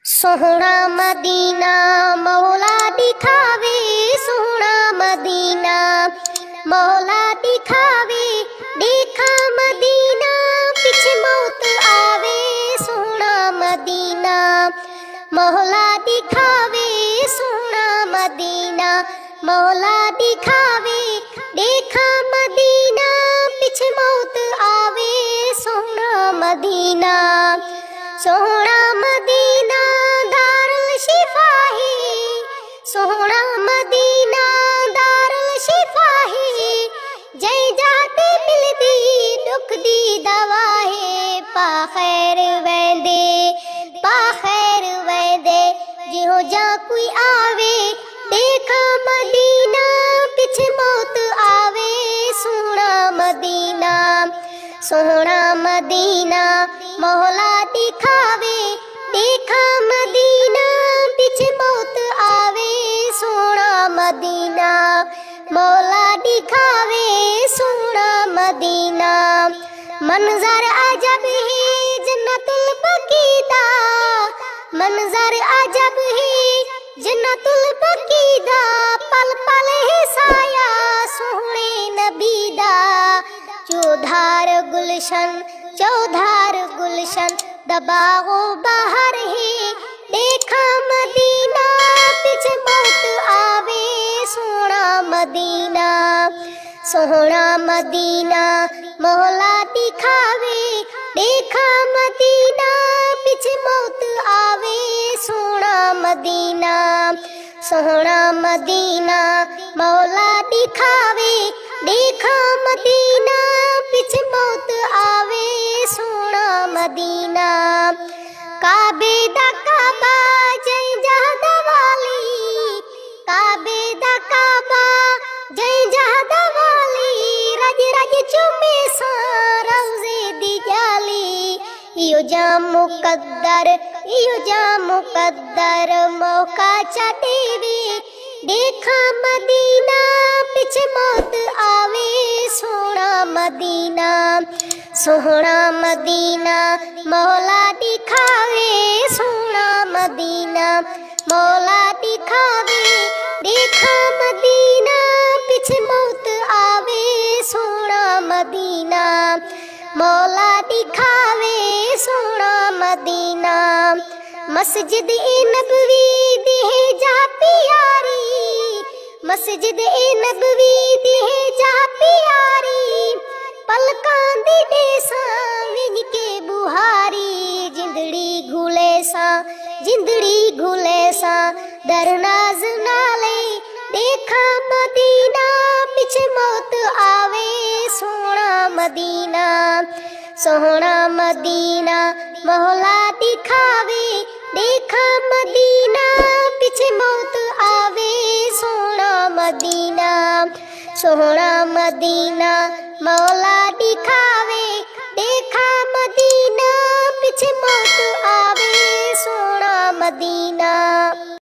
सोहना Medina मौला दिखावे, सोहना Medina मौला दिखावे। देखा मदीना पीछे मौत आवे, सोहना मदीना मौला दिखावे, सोहना मदीना मौला दिखावे। देखा मदीना पीछे मौत आवे, सोहना मदीना सोहना मदीना दारुल शिफा है, सोहना मदीना दारुल शिफा है। जय जाते मिलदी दुख दी दवा है, पा खैर वैदे पा खैर वैदे। जिहो जा कोई आवे देखा मदीना पीछे मौत आवे, सोहना मदीना सोहना मदीना मौला दिखावे। देखा मदीना पीछे मौत आवे, सोहना मदीना मौला दिखावे, सोहना मदीना। मंजर अजब है जन्नतुल बकीदा, मंजर अजब है जन्नतुल बकीदा। पल पल है साया सोहने नबी दा, चौधार गुलशन चौधार गुलशन दबाओ बाहर है। देखा मदीना पीछे मौत आवे, सोहना मदीना सोहना मदीना मौला दिखावे। देखा मदीना पीछे मौत आवे, सोहना मदीना सोहना मदीना मौला दिखावे। देखा मदीना पीछे मौत आवे, सोहना मदीना। काबे दा काबा जय जहदा वाली, काबे दा काबा जय जहदा वाली। रज रज चुमे सा रौज़े दी जाली, इयो जा मुकद्दर इयो जा मुकद्दर मौका चा देवे। देखा मदीना पीछे मौत आवे, सोहना मदीना सोहना मदीना मौला दिखावे, सोहना मदीना मौला दिखावे। देखा मदीना पीछे मौत आवे, सोहना मदीना मौला दिखावे, सोहना मदीना। मस्जिद ए नबवी दी है जा प्यारी, मस्जिद ए नबवी दी है जा प्यारी। पलकां दी देसा विन के बुहारी, जिंदड़ी घुले सा जिंदड़ी घुले सा दरनाज नाले। देखा मदीना पीछे मौत आवे, सोहना मदीना सोहना मदीना मौला दिखावे। देखा मदीना पीछे मौत आवे, सोहना मदीना सोहना मदीना मौला दिखावे। देखा मदीना पीछे मौत आवे, सोहना मदीना।